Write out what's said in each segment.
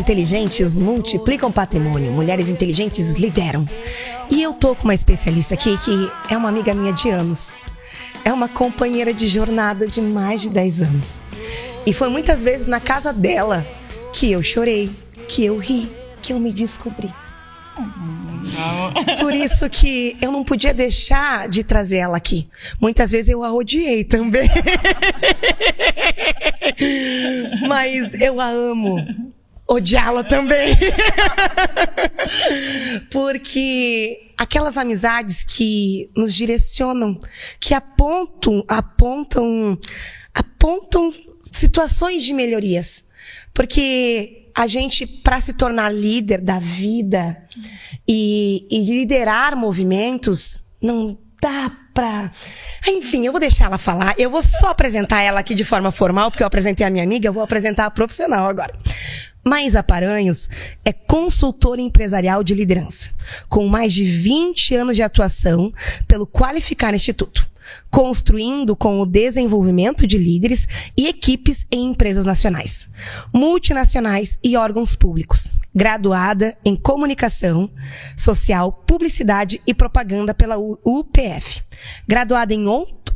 inteligentes multiplicam patrimônio, mulheres inteligentes lideram. E eu tô com uma especialista aqui que é uma amiga minha de anos. É uma companheira de jornada de mais de 10 anos. E foi muitas vezes na casa dela que eu chorei, que eu ri, que eu me descobri. Por isso que eu não podia deixar de trazer ela aqui. Muitas vezes eu a odiei também. Mas eu a amo. Odiá-la também. Porque aquelas amizades que nos direcionam, que apontam situações de melhorias. Porque a gente, para se tornar líder da vida e liderar movimentos, não dá pra... Enfim, eu vou deixar ela falar. Eu vou só apresentar ela aqui de forma formal, porque eu apresentei a minha amiga, eu vou apresentar a profissional agora. Maísa Paranhos é consultora empresarial de liderança, com mais de 20 anos de atuação pelo Qualificar Instituto, construindo com o desenvolvimento de líderes e equipes em empresas nacionais, multinacionais e órgãos públicos. Graduada em Comunicação Social, Publicidade e Propaganda pela UPF.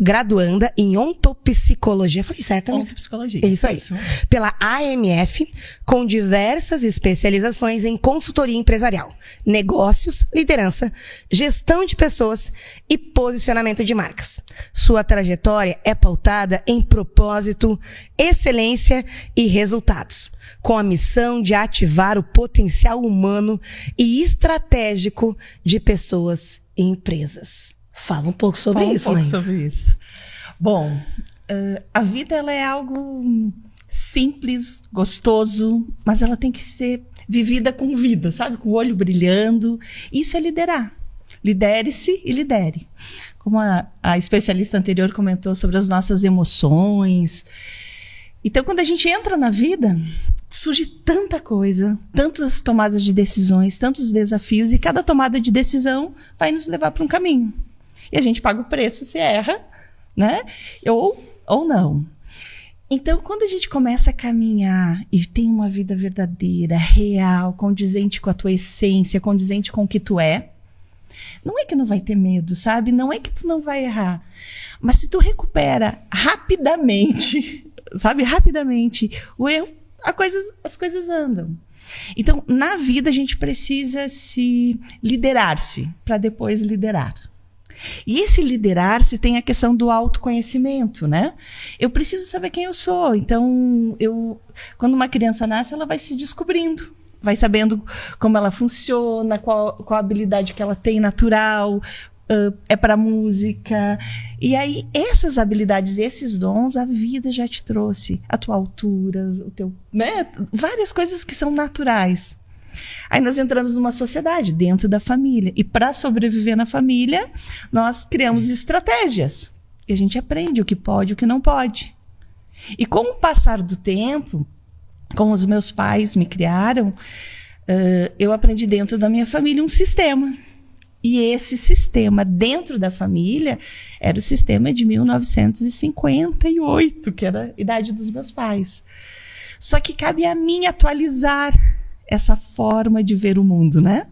Graduanda em Ontopsicologia. Falei certo, né? Ontopsicologia. Isso aí. Pela AMF, com diversas especializações em consultoria empresarial, negócios, liderança, gestão de pessoas e posicionamento de marcas. Sua trajetória é pautada em propósito, excelência e resultados, com a missão de ativar o potencial humano e estratégico de pessoas e empresas. Fala um pouco sobre isso, Maísa. Sobre isso. Bom, a vida ela é algo simples, gostoso, mas ela tem que ser vivida com vida, sabe? Com o olho brilhando. Isso é liderar. Lidere-se e lidere. Como a especialista anterior comentou sobre as nossas emoções. Então, quando a gente entra na vida, surge tanta coisa, tantas tomadas de decisões, tantos desafios, e cada tomada de decisão vai nos levar para um caminho. E a gente paga o preço se erra, né? Ou não. Então, quando a gente começa a caminhar e tem uma vida verdadeira, real, condizente com a tua essência, condizente com o que tu é, não é que não vai ter medo, sabe? Não é que tu não vai errar. Mas se tu recupera rapidamente, sabe? Rapidamente, o erro, as coisas andam. Então, na vida, a gente precisa se liderar-se para depois liderar. E esse liderar-se tem a questão do autoconhecimento, né? Eu preciso saber quem eu sou. Então, quando uma criança nasce, ela vai se descobrindo. Vai sabendo como ela funciona, qual a habilidade que ela tem natural, é para música. E aí, essas habilidades, esses dons, a vida já te trouxe. A tua altura, o teu, né? Várias coisas que são naturais. Aí nós entramos numa sociedade, dentro da família. E para sobreviver na família, nós criamos estratégias. E a gente aprende o que pode e o que não pode. E com o passar do tempo, como os meus pais me criaram, eu aprendi dentro da minha família um sistema. E esse sistema dentro da família era o sistema de 1958, que era a idade dos meus pais. Só que cabe a mim atualizar essa forma de ver o mundo, né?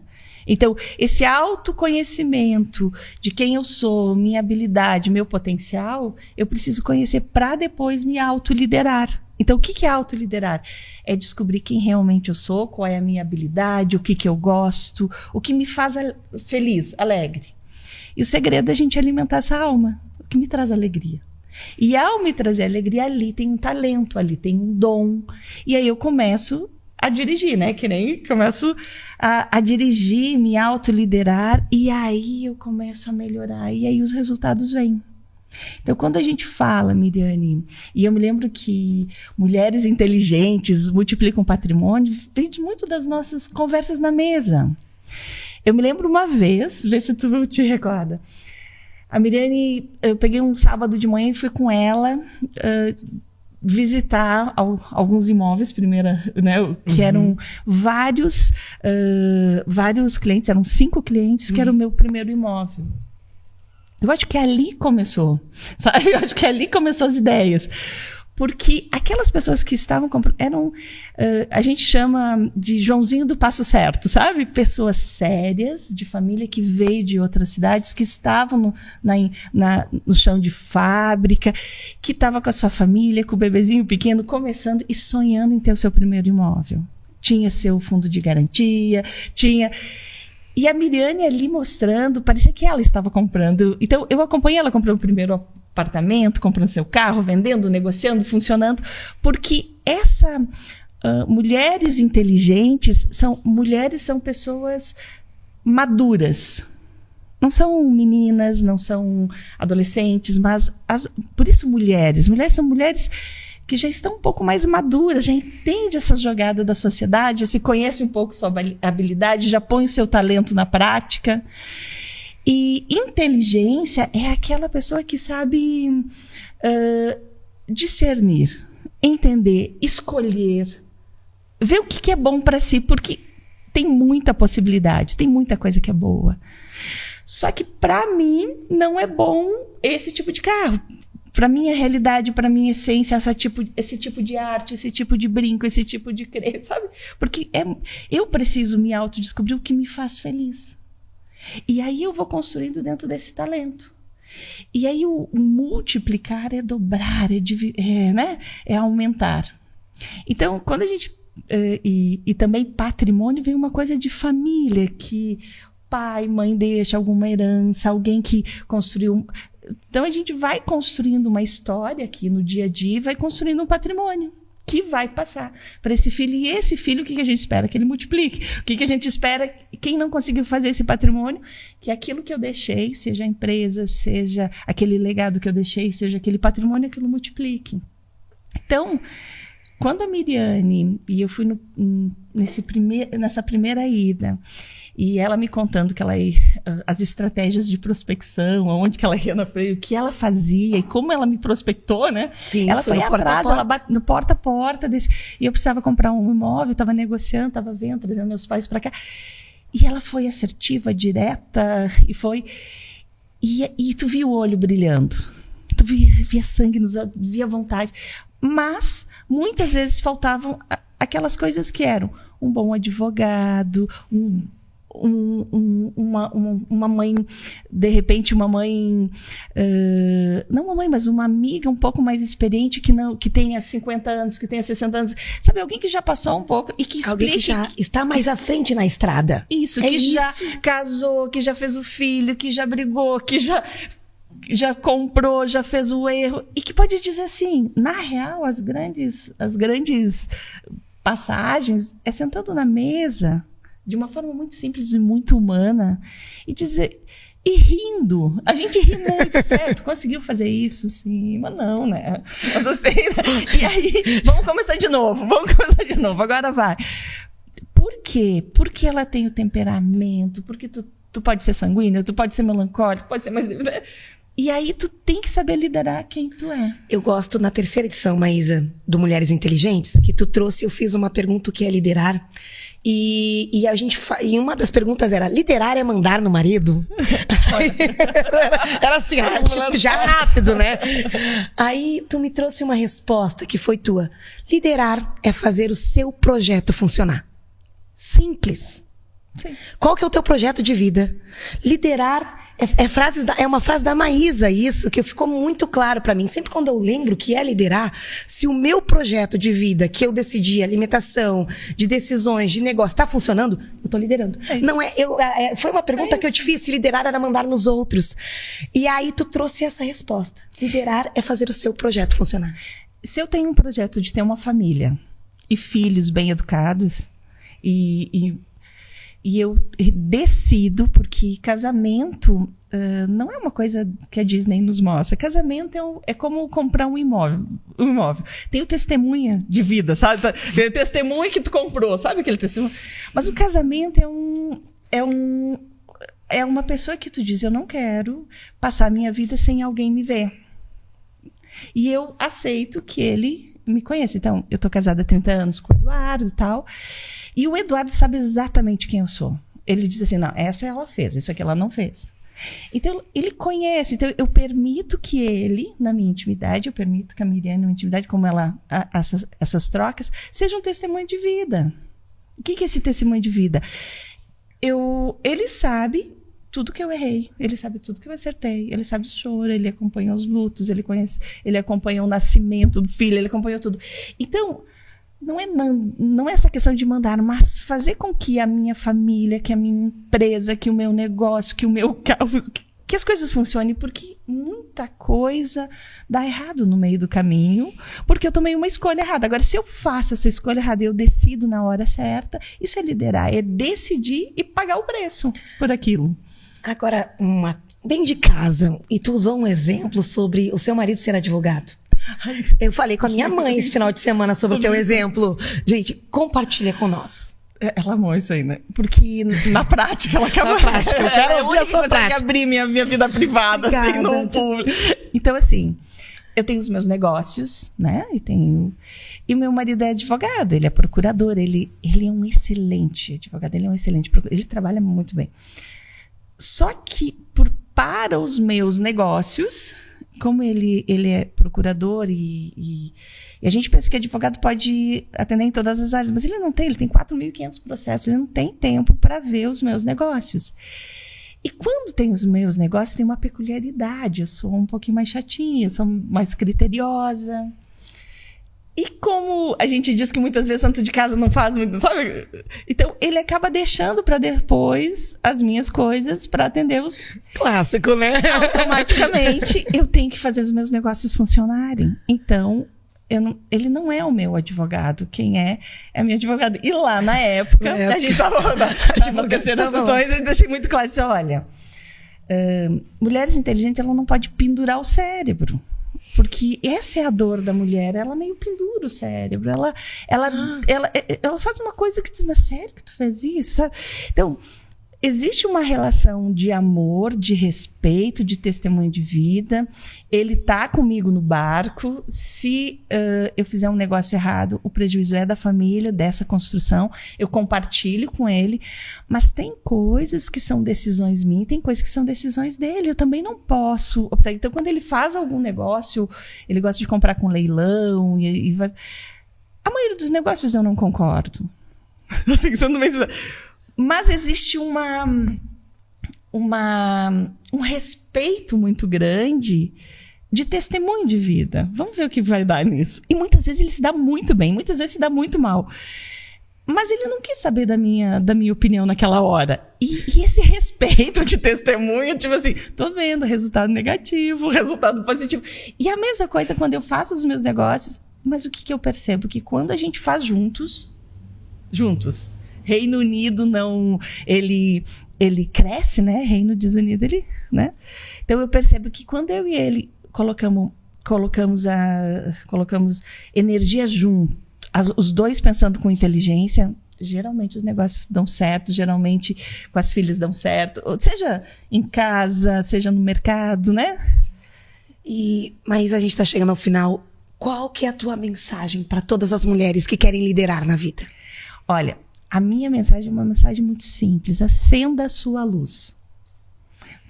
Então, esse autoconhecimento de quem eu sou, minha habilidade, meu potencial, eu preciso conhecer para depois me autoliderar. Então, o que é autoliderar? É descobrir quem realmente eu sou, qual é a minha habilidade, o que eu gosto, o que me faz feliz, alegre. E o segredo é a gente alimentar essa alma, o que me traz alegria. E ao me trazer alegria, ali tem um talento, ali tem um dom. E aí eu começo a dirigir, né? Que nem começo a dirigir, me autoliderar, e aí eu começo a melhorar, e aí os resultados vêm. Então, quando a gente fala, Miriane, e eu me lembro que mulheres inteligentes multiplicam patrimônio, vem muito das nossas conversas na mesa. Eu me lembro uma vez, vê se tu te recorda, a Miriane, eu peguei um sábado de manhã e fui com ela visitar alguns imóveis, primeiro, né, que eram vários clientes, eram 5 clientes, que era o meu primeiro imóvel. Eu acho que ali começou, sabe? Eu acho que ali começou as ideias. Porque aquelas pessoas que estavam comprando eram, a gente chama de Joãozinho do Passo Certo, sabe? Pessoas sérias, de família que veio de outras cidades, que estavam no chão de fábrica, que estava com a sua família, com o bebezinho pequeno, começando e sonhando em ter o seu primeiro imóvel. Tinha seu fundo de garantia, tinha... E a Miriane ali mostrando, parecia que ela estava comprando. Então, eu acompanhei ela comprando o primeiro apartamento, comprando seu carro, vendendo, negociando, funcionando, porque mulheres inteligentes são pessoas maduras. Não são meninas, não são adolescentes, mas por isso mulheres. Mulheres são mulheres que já estão um pouco mais maduras, já entendem essas jogadas da sociedade, já se conhece um pouco sua habilidade, já põe o seu talento na prática. E inteligência é aquela pessoa que sabe discernir, entender, escolher, ver o que é bom para si, porque tem muita possibilidade, tem muita coisa que é boa. Só que para mim não é bom esse tipo de carro. Para minha realidade, para minha essência, esse tipo de arte, esse tipo de brinco, esse tipo de crer, sabe? Porque eu preciso me autodescobrir o que me faz feliz. E aí eu vou construindo dentro desse talento. E aí o multiplicar é dobrar, é aumentar. Então, quando a gente... E também patrimônio vem uma coisa de família, que pai, mãe deixa alguma herança, alguém que construiu... Então, a gente vai construindo uma história aqui no dia a dia e vai construindo um patrimônio que vai passar para esse filho. E esse filho, o que a gente espera? Que ele multiplique. O que a gente espera? Quem não conseguiu fazer esse patrimônio, que aquilo que eu deixei, seja a empresa, seja aquele legado que eu deixei, seja aquele patrimônio, aquilo multiplique. Então, quando a Miriane, e eu fui nessa primeira ida, e ela me contando que ela ia, as estratégias de prospecção, aonde que ela ia na frente, o que ela fazia e como ela me prospectou, né? Sim, ela foi atrás, ela bateu no porta a porta e eu precisava comprar um imóvel, estava negociando, estava vendo, trazendo meus pais para cá. E ela foi assertiva, direta, e foi... E tu via o olho brilhando, tu via sangue nos olhos, via vontade. Mas, muitas vezes, faltavam aquelas coisas que eram um bom advogado, uma mãe, de repente, uma mãe... não uma mãe, mas uma amiga um pouco mais experiente, que tenha 50 anos, que tenha 60 anos. Sabe, alguém que já passou um pouco e que explique... Alguém que já está mais à frente na estrada. Isso, já casou, que já fez o filho, que já brigou, que já comprou, já fez o erro, e que pode dizer assim, na real, as grandes passagens é sentando na mesa, de uma forma muito simples e muito humana, e dizer, e rindo, a gente ri muito, certo? Conseguiu fazer isso, sim, mas não, né? Mas assim, e aí, vamos começar de novo, agora vai. Por quê? Porque ela tem o temperamento, porque tu pode ser sanguíneo, tu pode ser melancólico, pode ser mais... E aí tu tem que saber liderar quem tu é. Eu gosto, na terceira edição, Maísa, do Mulheres Inteligentes, que tu trouxe, eu fiz uma pergunta, o que é liderar? E a gente e uma das perguntas era, liderar é mandar no marido? Era assim, tipo, já rápido, né? Aí tu me trouxe uma resposta que foi tua. Liderar é fazer o seu projeto funcionar. Simples. Sim. Qual que é o teu projeto de vida? Liderar é uma frase da Maísa, isso, que ficou muito claro pra mim. Sempre quando eu lembro que é liderar, se o meu projeto de vida, que eu decidi, alimentação, de decisões, de negócio, tá funcionando, eu tô liderando. Não foi uma pergunta que eu te fiz, se liderar era mandar nos outros. E aí tu trouxe essa resposta. Liderar é fazer o seu projeto funcionar. Se eu tenho um projeto de ter uma família e filhos bem educados, e eu decido, porque casamento não é uma coisa que a Disney nos mostra. Casamento é como comprar um imóvel. Tem o testemunha de vida, sabe? Tem o testemunho que tu comprou, sabe aquele testemunho? Mas o casamento é uma pessoa que tu diz, eu não quero passar a minha vida sem alguém me ver. E eu aceito que ele me conheça. Então, eu tô casada há 30 anos com o Eduardo e tal. E o Eduardo sabe exatamente quem eu sou. Ele diz assim, não, essa ela fez, isso aqui ela não fez. Então, ele conhece. Então, eu permito que ele, na minha intimidade, eu permito que a Miriane, na minha intimidade, como ela, essas trocas, seja um testemunho de vida. O que é esse testemunho de vida? Ele sabe tudo que eu errei, ele sabe tudo que eu acertei, ele sabe o choro, ele acompanha os lutos, ele acompanha o nascimento do filho, ele acompanhou tudo. Então, não é essa questão de mandar, mas fazer com que a minha família, que a minha empresa, que o meu negócio, que o meu carro, que as coisas funcionem, porque muita coisa dá errado no meio do caminho, porque eu tomei uma escolha errada. Agora, se eu faço essa escolha errada e eu decido na hora certa, isso é liderar, é decidir e pagar o preço por aquilo. Agora, dentro de casa, e tu usou um exemplo sobre o seu marido ser advogado. Eu falei com a minha mãe esse final de semana sobre o teu exemplo. Gente, compartilha com nós. Ela amou isso aí, né? Porque na prática ela acaba... Na prática, eu quero ouvir a sua prática. Abrir minha vida privada, assim, no público. Então, assim, eu tenho os meus negócios, né? E o meu marido é advogado, ele é procurador, ele é um excelente advogado, ele é um excelente procurador, ele trabalha muito bem. Só que para os meus negócios, como ele é procurador e a gente pensa que advogado pode atender em todas as áreas, mas ele não tem, ele tem 4.500 processos, ele não tem tempo para ver os meus negócios. E quando tem os meus negócios, tem uma peculiaridade, eu sou um pouquinho mais chatinha, eu sou mais criteriosa. E como a gente diz que muitas vezes santo de casa não faz muito, sabe? Então, ele acaba deixando para depois as minhas coisas para atender os... Clássico, né? Automaticamente, eu tenho que fazer os meus negócios funcionarem. Então, ele não é o meu advogado. Quem é a minha advogada. E lá, na época, a gente estava na terceira sessão, e eu deixei muito claro, disse, olha, mulheres inteligentes, ela não pode pendurar o cérebro. Porque essa é a dor da mulher, ela meio pendura o cérebro, ela faz uma coisa que tu diz, mas sério que tu fez isso? Sabe? Então, existe uma relação de amor, de respeito, de testemunho de vida. Ele tá comigo no barco. Se eu fizer um negócio errado, o prejuízo é da família, dessa construção. Eu compartilho com ele. Mas tem coisas que são decisões minhas, tem coisas que são decisões dele. Eu também não posso optar. Então, quando ele faz algum negócio, ele gosta de comprar com leilão. E vai... A maioria dos negócios eu não concordo. Assim, você não vai... Mas existe um respeito muito grande de testemunho de vida. Vamos ver o que vai dar nisso. E muitas vezes ele se dá muito bem, muitas vezes se dá muito mal. Mas ele não quis saber da minha opinião naquela hora. E esse respeito de testemunho, tipo assim, tô vendo resultado negativo, resultado positivo. E a mesma coisa quando eu faço os meus negócios. Mas o que eu percebo? Que quando a gente faz juntos, Reino Unido não... Ele cresce, né? Reino desunido, ele... né? Então, eu percebo que quando eu e ele colocamos energia junto, os dois pensando com inteligência, geralmente os negócios dão certo, geralmente com as filhas dão certo, seja em casa, seja no mercado, né? Mas a gente tá chegando ao final. Qual que é a tua mensagem para todas as mulheres que querem liderar na vida? Olha... A minha mensagem é uma mensagem muito simples. Acenda a sua luz.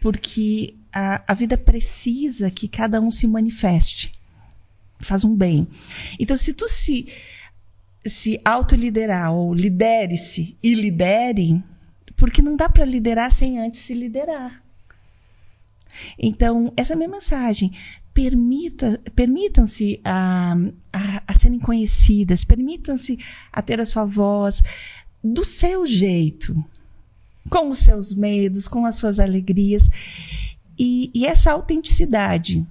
Porque a vida precisa que cada um se manifeste. Faz um bem. Então, se tu se autoliderar ou lidere-se e lidere, porque não dá para liderar sem antes se liderar. Então, essa é a minha mensagem. Permitam-se a serem conhecidas, permitam-se a ter a sua voz, do seu jeito, com os seus medos, com as suas alegrias. E essa autenticidade.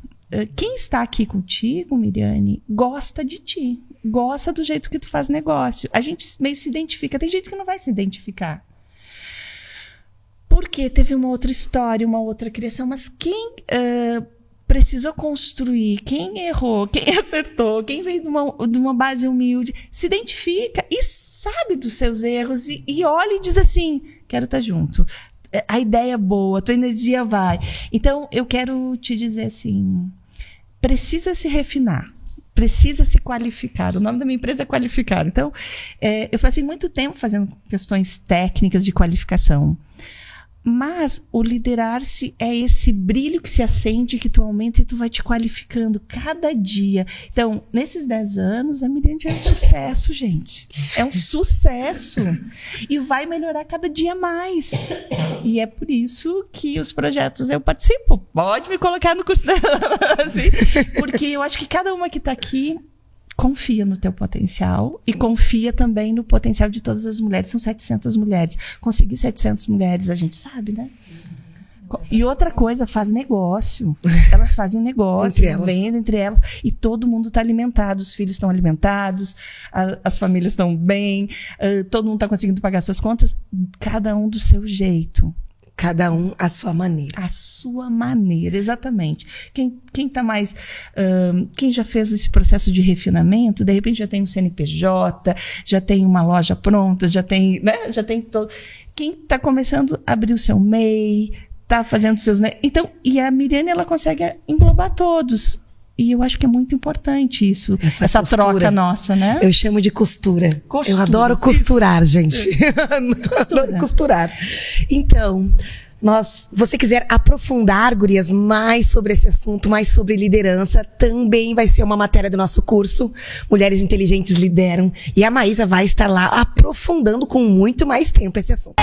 Quem está aqui contigo, Miriane, gosta de ti. Gosta do jeito que tu faz negócio. A gente meio se identifica. Tem gente que não vai se identificar. Porque teve uma outra história, uma outra criação. Mas quem... precisou construir, quem errou, quem acertou, quem veio de uma base humilde, se identifica e sabe dos seus erros e olha e diz assim, quero estar junto. A ideia é boa, a tua energia vai. Então, eu quero te dizer assim, precisa se refinar, precisa se qualificar. O nome da minha empresa é Qualificar. Então, eu passei muito tempo fazendo questões técnicas de qualificação. Mas o liderar-se é esse brilho que se acende, que tu aumenta e tu vai te qualificando cada dia. Então, nesses 10 anos, a Miriane é um sucesso, gente. É um sucesso. E vai melhorar cada dia mais. E é por isso que os projetos eu participo. Pode me colocar no curso dela. Assim, porque eu acho que cada uma que está aqui confia no teu potencial e confia também no potencial de todas as mulheres. São 700 mulheres. Conseguir 700 mulheres, a gente sabe, né? E outra coisa, faz negócio. Elas fazem negócio, vendem entre elas. E todo mundo está alimentado. Os filhos estão alimentados, as famílias estão bem, todo mundo está conseguindo pagar suas contas. Cada um do seu jeito. Cada um à sua maneira. À sua maneira, exatamente. Quem tá mais... quem já fez esse processo de refinamento, de repente já tem um CNPJ, já tem uma loja pronta, já tem, né? Já tem todo... Quem está começando a abrir o seu MEI, está fazendo seus... Então, e a Miriane, ela consegue englobar todos. E eu acho que é muito importante isso, essa troca nossa, né? Eu chamo de costura. Eu adoro costurar, gente. Adoro costurar. Então, você quiser aprofundar, gurias, mais sobre esse assunto, mais sobre liderança, também vai ser uma matéria do nosso curso, Mulheres Inteligentes Lideram. E a Maísa vai estar lá aprofundando com muito mais tempo esse assunto.